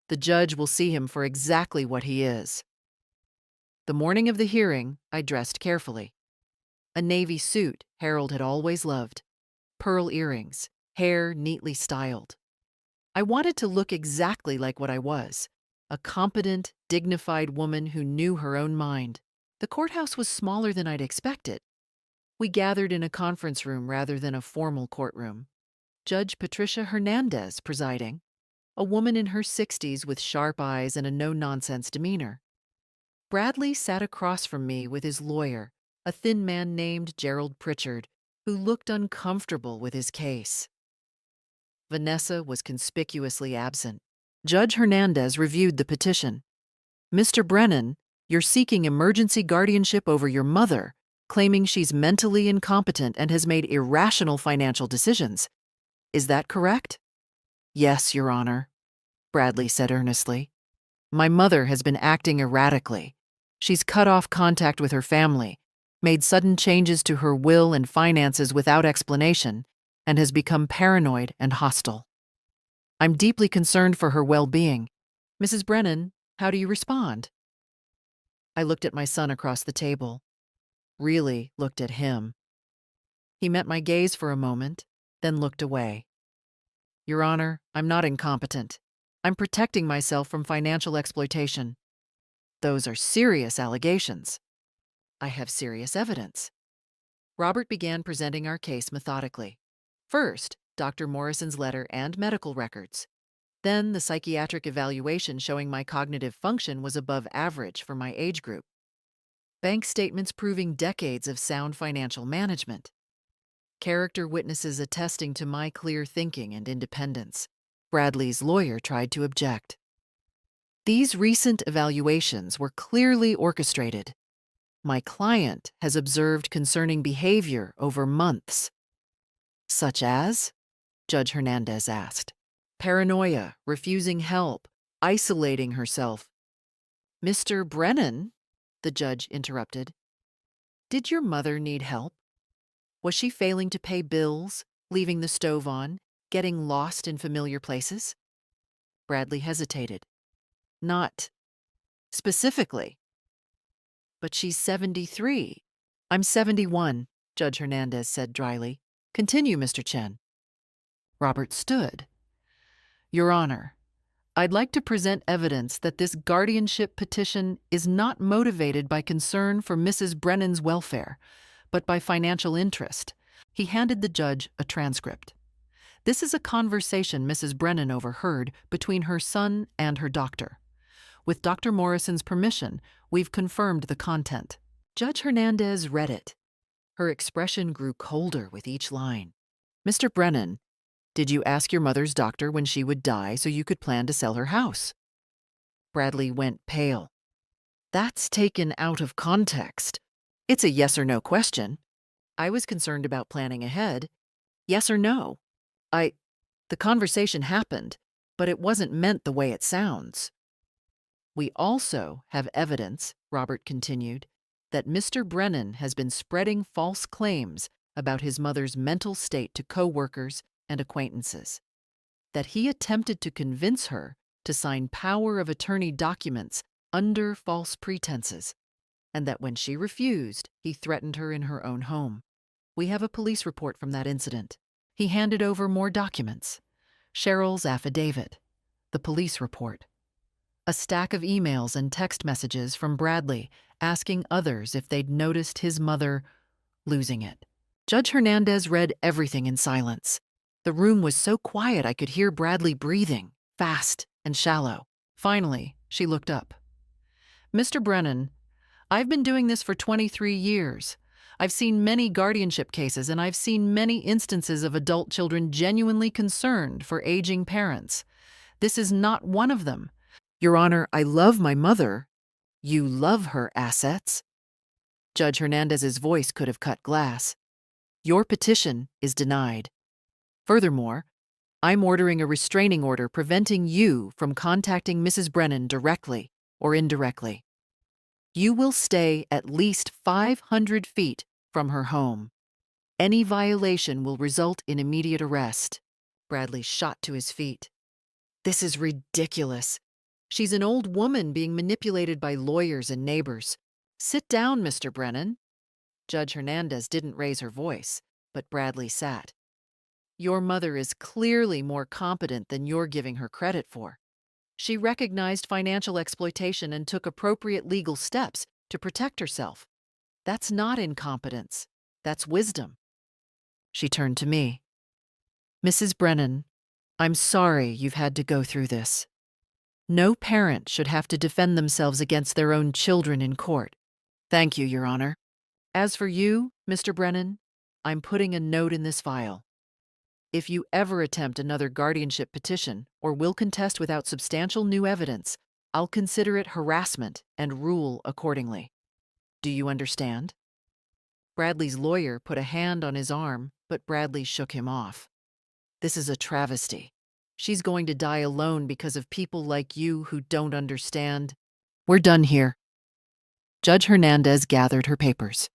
The judge will see him for exactly what he is." The morning of the hearing, I dressed carefully. A navy suit Harold had always loved, pearl earrings, hair neatly styled. I wanted to look exactly like what I was, a competent, dignified woman who knew her own mind. The courthouse was smaller than I'd expected. We gathered in a conference room rather than a formal courtroom. Judge Patricia Hernandez presiding, a woman in her 60s with sharp eyes and a no-nonsense demeanor. Bradley sat across from me with his lawyer, a thin man named Gerald Pritchard, who looked uncomfortable with his case. Vanessa was conspicuously absent. Judge Hernandez reviewed the petition. "Mr. Brennan, you're seeking emergency guardianship over your mother, claiming she's mentally incompetent and has made irrational financial decisions. Is that correct?" "Yes, Your Honor," Bradley said earnestly. "My mother has been acting erratically. She's cut off contact with her family, made sudden changes to her will and finances without explanation, and has become paranoid and hostile. I'm deeply concerned for her well-being. Mrs. Brennan, how do you respond?" I looked at my son across the table. Really looked at him. He met my gaze for a moment, then looked away. "Your Honor, I'm not incompetent. I'm protecting myself from financial exploitation." "Those are serious allegations." "I have serious evidence." Robert began presenting our case methodically. First, Dr. Morrison's letter and medical records. Then the psychiatric evaluation showing my cognitive function was above average for my age group. Bank statements proving decades of sound financial management. Character witnesses attesting to my clear thinking and independence. Bradley's lawyer tried to object. These recent evaluations were clearly orchestrated. My client has observed concerning behavior over months. "Such as?" Judge Hernandez asked. "Paranoia, refusing help, isolating herself." "Mr. Brennan," the judge interrupted, "did your mother need help? Was she failing to pay bills, leaving the stove on, getting lost in familiar places?" Bradley hesitated. "Not specifically." "But she's 73. I'm 71, Judge Hernandez said dryly. "Continue, Mr. Chen." Robert stood. "Your Honor, I'd like to present evidence that this guardianship petition is not motivated by concern for Mrs. Brennan's welfare, but by financial interest." He handed the judge a transcript. "This is a conversation Mrs. Brennan overheard between her son and her doctor. With Dr. Morrison's permission, we've confirmed the content." Judge Hernandez read it. Her expression grew colder with each line. "Mr. Brennan, did you ask your mother's doctor when she would die so you could plan to sell her house?" Bradley went pale. "That's taken out of context. It's a yes or no question. I was concerned about planning ahead. Yes or no? I. The conversation happened, but it wasn't meant the way it sounds. We also have evidence, Robert continued, that Mr. Brennan has been spreading false claims about his mother's mental state to coworkers and acquaintances, that he attempted to convince her to sign power of attorney documents under false pretenses, and that when she refused, he threatened her in her own home. We have a police report from that incident. He handed over more documents: Cheryl's affidavit, the police report, a stack of emails and text messages from Bradley asking others if they'd noticed his mother losing it. Judge Hernandez read everything in silence. The room was so quiet I could hear Bradley breathing, fast and shallow. Finally, she looked up. Mr. Brennan, I've been doing this for 23 years. I've seen many guardianship cases, and I've seen many instances of adult children genuinely concerned for aging parents. This is not one of them. Your Honor, I love my mother. You love her assets. Judge Hernandez's voice could have cut glass. Your petition is denied. Furthermore, I'm ordering a restraining order preventing you from contacting Mrs. Brennan directly or indirectly. You will stay at least 500 feet from her home. Any violation will result in immediate arrest. Bradley shot to his feet. This is ridiculous. She's an old woman being manipulated by lawyers and neighbors. Sit down, Mr. Brennan. Judge Hernandez didn't raise her voice, but Bradley sat. Your mother is clearly more competent than you're giving her credit for. She recognized financial exploitation and took appropriate legal steps to protect herself. That's not incompetence. That's wisdom. She turned to me. Mrs. Brennan, I'm sorry you've had to go through this. No parent should have to defend themselves against their own children in court. Thank you, Your Honor. As for you, Mr. Brennan, I'm putting a note in this file. If you ever attempt another guardianship petition or will contest without substantial new evidence, I'll consider it harassment and rule accordingly. Do you understand? Bradley's lawyer put a hand on his arm, but Bradley shook him off. This is a travesty. She's going to die alone because of people like you who don't understand. We're done here. Judge Hernandez gathered her papers.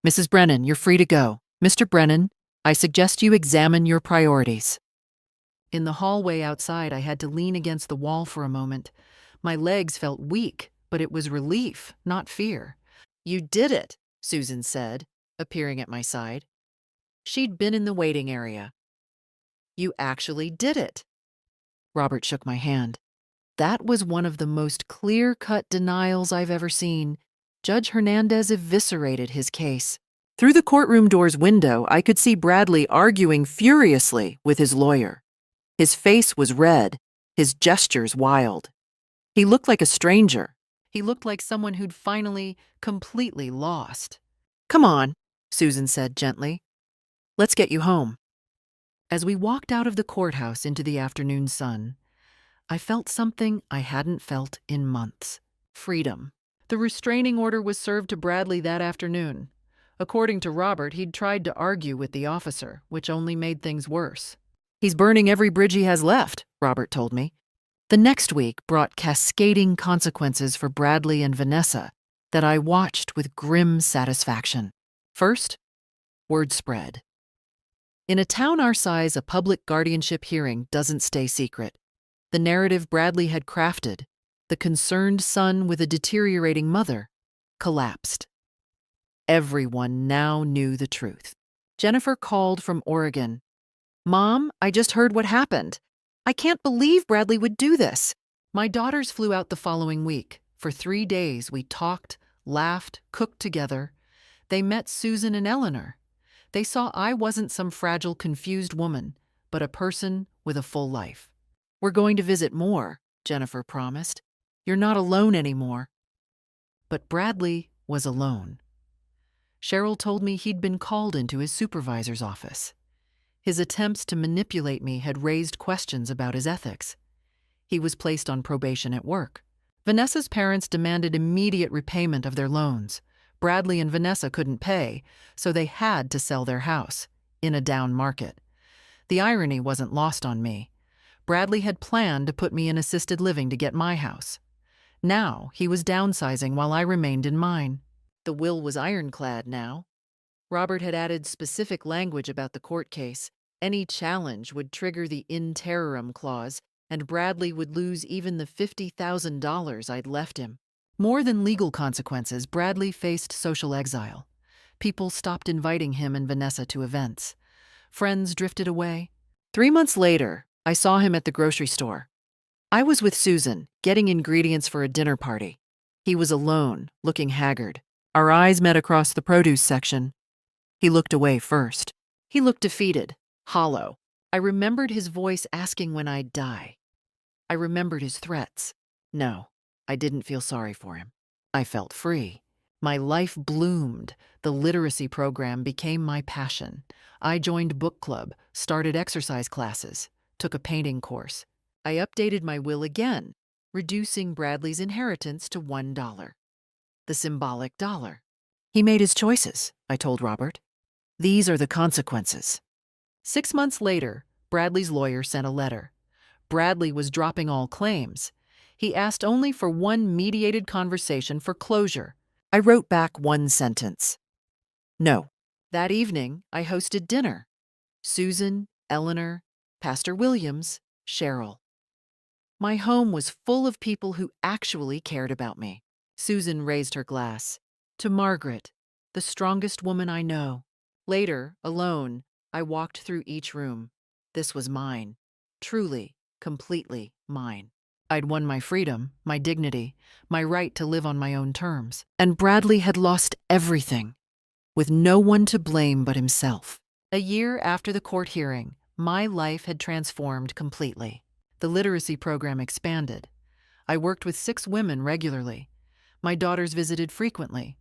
Mrs. Brennan, you're free to go. Mr. Brennan, I suggest you examine your priorities. In the hallway outside, I had to lean against the wall for a moment. My legs felt weak, but it was relief, not fear. You did it, Susan said, appearing at my side. She'd been in the waiting area. You actually did it. Robert shook my hand. That was one of the most clear-cut denials I've ever seen. Judge Hernandez eviscerated his case. Through the courtroom door's window, I could see Bradley arguing furiously with his lawyer. His face was red, his gestures wild. He looked like a stranger. He looked like someone who'd finally, completely lost. Come on, Susan said gently. Let's get you home. As we walked out of the courthouse into the afternoon sun, I felt something I hadn't felt in months. Freedom. The restraining order was served to Bradley that afternoon. According to Robert, he'd tried to argue with the officer, which only made things worse. He's burning every bridge he has left, Robert told me. The next week brought cascading consequences for Bradley and Vanessa that I watched with grim satisfaction. First, word spread. In a town our size, a public guardianship hearing doesn't stay secret. The narrative Bradley had crafted, the concerned son with a deteriorating mother, collapsed. Everyone now knew the truth. Jennifer called from Oregon. Mom, I just heard what happened. I can't believe Bradley would do this. My daughters flew out the following week. For 3 days, we talked, laughed, cooked together. They met Susan and Eleanor. They saw I wasn't some fragile, confused woman, but a person with a full life. We're going to visit more, Jennifer promised. You're not alone anymore. But Bradley was alone. Cheryl told me he'd been called into his supervisor's office. His attempts to manipulate me had raised questions about his ethics. He was placed on probation at work. Vanessa's parents demanded immediate repayment of their loans. Bradley and Vanessa couldn't pay, so they had to sell their house, in a down market. The irony wasn't lost on me. Bradley had planned to put me in assisted living to get my house. Now he was downsizing while I remained in mine. The will was ironclad now. Robert had added specific language about the court case. Any challenge would trigger the in terrorem clause, and Bradley would lose even the $50,000 I'd left him. More than legal consequences, Bradley faced social exile. People stopped inviting him and Vanessa to events. Friends drifted away. 3 months later, I saw him at the grocery store. I was with Susan, getting ingredients for a dinner party. He was alone, looking haggard. Our eyes met across the produce section. He looked away first. He looked defeated, hollow. I remembered his voice asking when I'd die. I remembered his threats. No, I didn't feel sorry for him. I felt free. My life bloomed. The literacy program became my passion. I joined book club, started exercise classes, took a painting course. I updated my will again, reducing Bradley's inheritance to $1. The symbolic dollar. He made his choices, I told Robert. These are the consequences. 6 months later, Bradley's lawyer sent a letter. Bradley was dropping all claims. He asked only for one mediated conversation for closure. I wrote back one sentence. No. That evening, I hosted dinner. Susan, Eleanor, Pastor Williams, Cheryl. My home was full of people who actually cared about me. Susan raised her glass. To Margaret, the strongest woman I know. Later, alone, I walked through each room. This was mine. Truly, completely mine. I'd won my freedom, my dignity, my right to live on my own terms. And Bradley had lost everything, with no one to blame but himself. A year after the court hearing, my life had transformed completely. The literacy program expanded. I worked with 6 women regularly. My daughters visited frequently.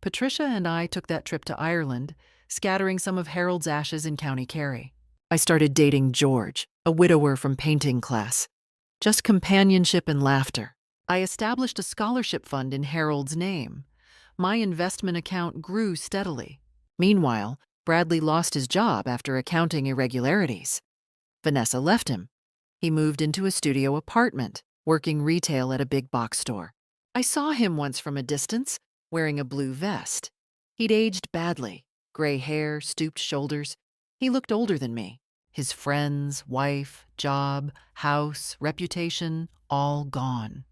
Patricia and I took that trip to Ireland, scattering some of Harold's ashes in County Kerry. I started dating George, a widower from painting class. Just companionship and laughter. I established a scholarship fund in Harold's name. My investment account grew steadily. Meanwhile, Bradley lost his job after accounting irregularities. Vanessa left him. He moved into a studio apartment, working retail at a big box store. I saw him once from a distance, wearing a blue vest. He'd aged badly, gray hair, stooped shoulders. He looked older than me. His friends, wife, job, house, reputation, all gone.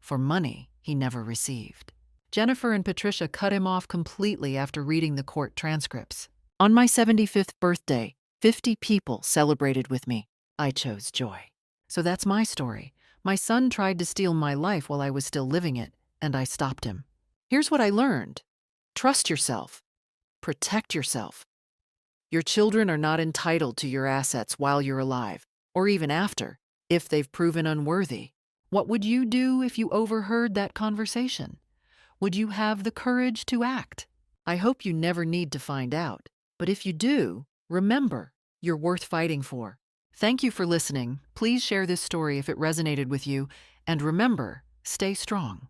For money he never received. Jennifer and Patricia cut him off completely after reading the court transcripts. On my 75th birthday, 50 people celebrated with me. I chose joy. So that's my story. My son tried to steal my life while I was still living it, and I stopped him. Here's what I learned. Trust yourself. Protect yourself. Your children are not entitled to your assets while you're alive, or even after, if they've proven unworthy. What would you do if you overheard that conversation? Would you have the courage to act? I hope you never need to find out. But if you do, remember, you're worth fighting for. Thank you for listening. Please share this story if it resonated with you, and remember, stay strong.